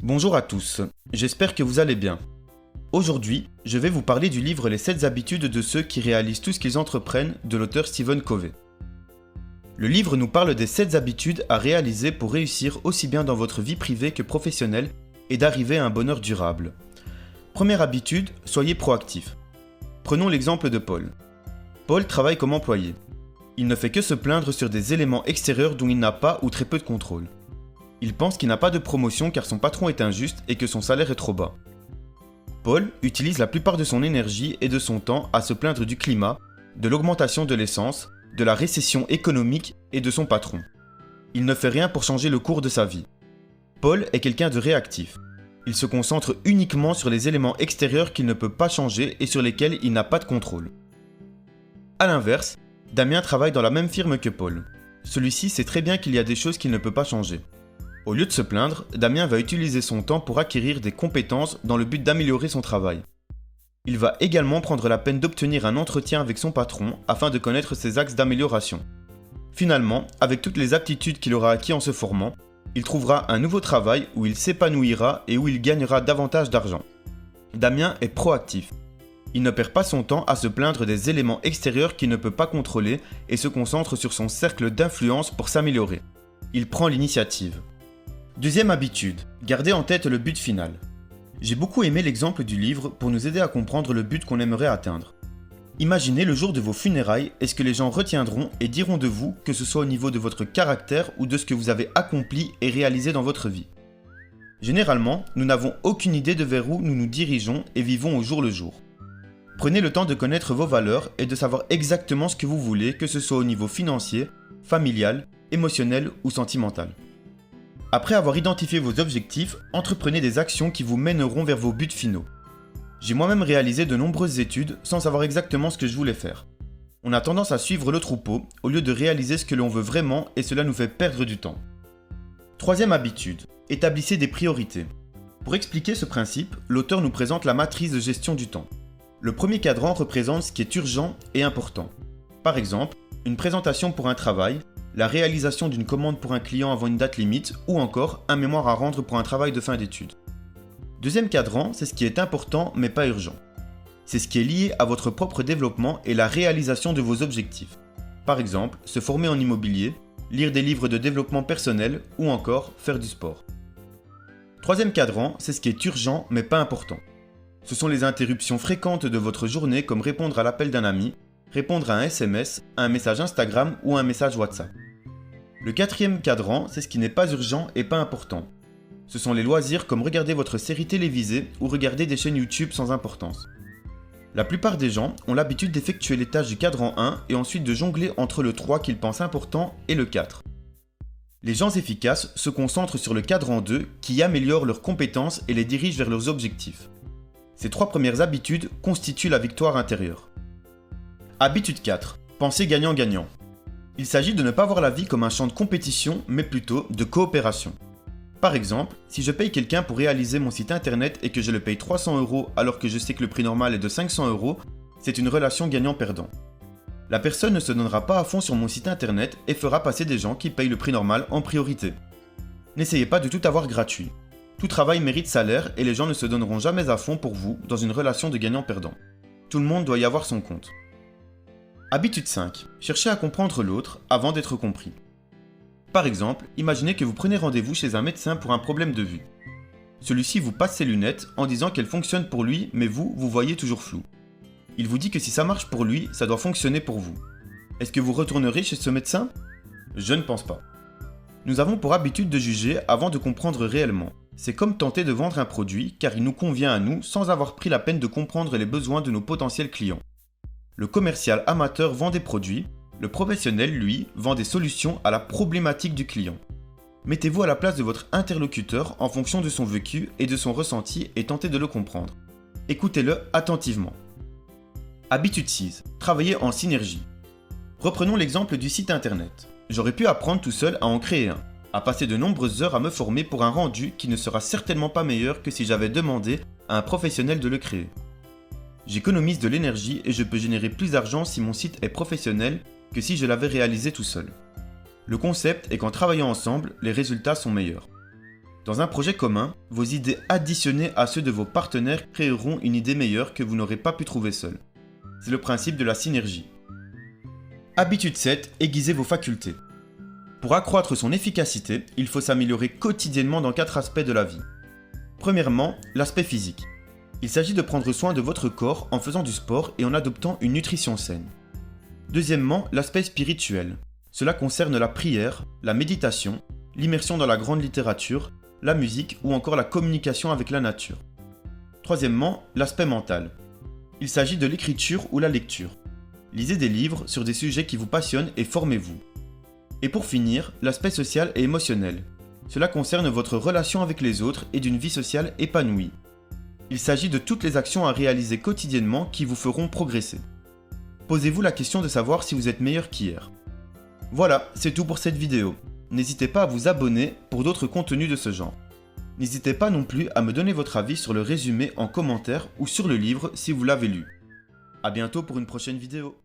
Bonjour à tous, j'espère que vous allez bien. Aujourd'hui, je vais vous parler du livre Les 7 habitudes de ceux qui réalisent tout ce qu'ils entreprennent de l'auteur Stephen Covey. Le livre nous parle des 7 habitudes à réaliser pour réussir aussi bien dans votre vie privée que professionnelle et d'arriver à un bonheur durable. Première habitude, soyez proactif. Prenons l'exemple de Paul. Paul travaille comme employé. Il ne fait que se plaindre sur des éléments extérieurs dont il n'a pas ou très peu de contrôle. Il pense qu'il n'a pas de promotion car son patron est injuste et que son salaire est trop bas. Paul utilise la plupart de son énergie et de son temps à se plaindre du climat, de l'augmentation de l'essence, de la récession économique et de son patron. Il ne fait rien pour changer le cours de sa vie. Paul est quelqu'un de réactif. Il se concentre uniquement sur les éléments extérieurs qu'il ne peut pas changer et sur lesquels il n'a pas de contrôle. A l'inverse, Damien travaille dans la même firme que Paul. Celui-ci sait très bien qu'il y a des choses qu'il ne peut pas changer. Au lieu de se plaindre, Damien va utiliser son temps pour acquérir des compétences dans le but d'améliorer son travail. Il va également prendre la peine d'obtenir un entretien avec son patron afin de connaître ses axes d'amélioration. Finalement, avec toutes les aptitudes qu'il aura acquis en se formant, il trouvera un nouveau travail où il s'épanouira et où il gagnera davantage d'argent. Damien est proactif. Il ne perd pas son temps à se plaindre des éléments extérieurs qu'il ne peut pas contrôler et se concentre sur son cercle d'influence pour s'améliorer. Il prend l'initiative. Deuxième habitude, gardez en tête le but final. J'ai beaucoup aimé l'exemple du livre pour nous aider à comprendre le but qu'on aimerait atteindre. Imaginez le jour de vos funérailles et ce que les gens retiendront et diront de vous, que ce soit au niveau de votre caractère ou de ce que vous avez accompli et réalisé dans votre vie. Généralement, nous n'avons aucune idée de vers où nous nous dirigeons et vivons au jour le jour. Prenez le temps de connaître vos valeurs et de savoir exactement ce que vous voulez, que ce soit au niveau financier, familial, émotionnel ou sentimental. Après avoir identifié vos objectifs, entreprenez des actions qui vous mèneront vers vos buts finaux. J'ai moi-même réalisé de nombreuses études sans savoir exactement ce que je voulais faire. On a tendance à suivre le troupeau au lieu de réaliser ce que l'on veut vraiment et cela nous fait perdre du temps. Troisième habitude, établissez des priorités. Pour expliquer ce principe, l'auteur nous présente la matrice de gestion du temps. Le premier cadran représente ce qui est urgent et important. Par exemple, une présentation pour un travail, la réalisation d'une commande pour un client avant une date limite ou encore un mémoire à rendre pour un travail de fin d'études. Deuxième cadran, c'est ce qui est important mais pas urgent. C'est ce qui est lié à votre propre développement et la réalisation de vos objectifs. Par exemple, se former en immobilier, lire des livres de développement personnel ou encore faire du sport. Troisième cadran, c'est ce qui est urgent mais pas important. Ce sont les interruptions fréquentes de votre journée comme répondre à l'appel d'un ami, répondre à un SMS, à un message Instagram ou à un message WhatsApp. Le quatrième cadran, c'est ce qui n'est pas urgent et pas important. Ce sont les loisirs comme regarder votre série télévisée ou regarder des chaînes YouTube sans importance. La plupart des gens ont l'habitude d'effectuer les tâches du cadran 1 et ensuite de jongler entre le 3 qu'ils pensent important et le 4. Les gens efficaces se concentrent sur le cadran 2 qui améliore leurs compétences et les dirige vers leurs objectifs. Ces 3 premières habitudes constituent la victoire intérieure. Habitude 4. Pensez gagnant-gagnant. Il s'agit de ne pas voir la vie comme un champ de compétition, mais plutôt de coopération. Par exemple, si je paye quelqu'un pour réaliser mon site internet et que je le paye 300 € alors que je sais que le prix normal est de 500 €, c'est une relation gagnant-perdant. La personne ne se donnera pas à fond sur mon site internet et fera passer des gens qui payent le prix normal en priorité. N'essayez pas de tout avoir gratuit. Tout travail mérite salaire et les gens ne se donneront jamais à fond pour vous dans une relation de gagnant-perdant. Tout le monde doit y avoir son compte. Habitude 5. Cherchez à comprendre l'autre avant d'être compris. Par exemple, imaginez que vous prenez rendez-vous chez un médecin pour un problème de vue. Celui-ci vous passe ses lunettes en disant qu'elles fonctionnent pour lui, mais vous voyez toujours flou. Il vous dit que si ça marche pour lui, ça doit fonctionner pour vous. Est-ce que vous retournerez chez ce médecin ? Je ne pense pas. Nous avons pour habitude de juger avant de comprendre réellement. C'est comme tenter de vendre un produit car il nous convient à nous sans avoir pris la peine de comprendre les besoins de nos potentiels clients. Le commercial amateur vend des produits, le professionnel, lui, vend des solutions à la problématique du client. Mettez-vous à la place de votre interlocuteur en fonction de son vécu et de son ressenti et tentez de le comprendre. Écoutez-le attentivement. Habitude 6. Travaillez en synergie. Reprenons l'exemple du site internet. J'aurais pu apprendre tout seul à en créer un, à passer de nombreuses heures à me former pour un rendu qui ne sera certainement pas meilleur que si j'avais demandé à un professionnel de le créer. J'économise de l'énergie et je peux générer plus d'argent si mon site est professionnel que si je l'avais réalisé tout seul. Le concept est qu'en travaillant ensemble, les résultats sont meilleurs. Dans un projet commun, vos idées additionnées à ceux de vos partenaires créeront une idée meilleure que vous n'aurez pas pu trouver seul. C'est le principe de la synergie. Habitude 7, aiguisez vos facultés. Pour accroître son efficacité, il faut s'améliorer quotidiennement dans 4 aspects de la vie. Premièrement, l'aspect physique. Il s'agit de prendre soin de votre corps en faisant du sport et en adoptant une nutrition saine. Deuxièmement, l'aspect spirituel. Cela concerne la prière, la méditation, l'immersion dans la grande littérature, la musique ou encore la communication avec la nature. Troisièmement, l'aspect mental. Il s'agit de l'écriture ou la lecture. Lisez des livres sur des sujets qui vous passionnent et formez-vous. Et pour finir, l'aspect social et émotionnel. Cela concerne votre relation avec les autres et d'une vie sociale épanouie. Il s'agit de toutes les actions à réaliser quotidiennement qui vous feront progresser. Posez-vous la question de savoir si vous êtes meilleur qu'hier. Voilà, c'est tout pour cette vidéo. N'hésitez pas à vous abonner pour d'autres contenus de ce genre. N'hésitez pas non plus à me donner votre avis sur le résumé en commentaire ou sur le livre si vous l'avez lu. A bientôt pour une prochaine vidéo.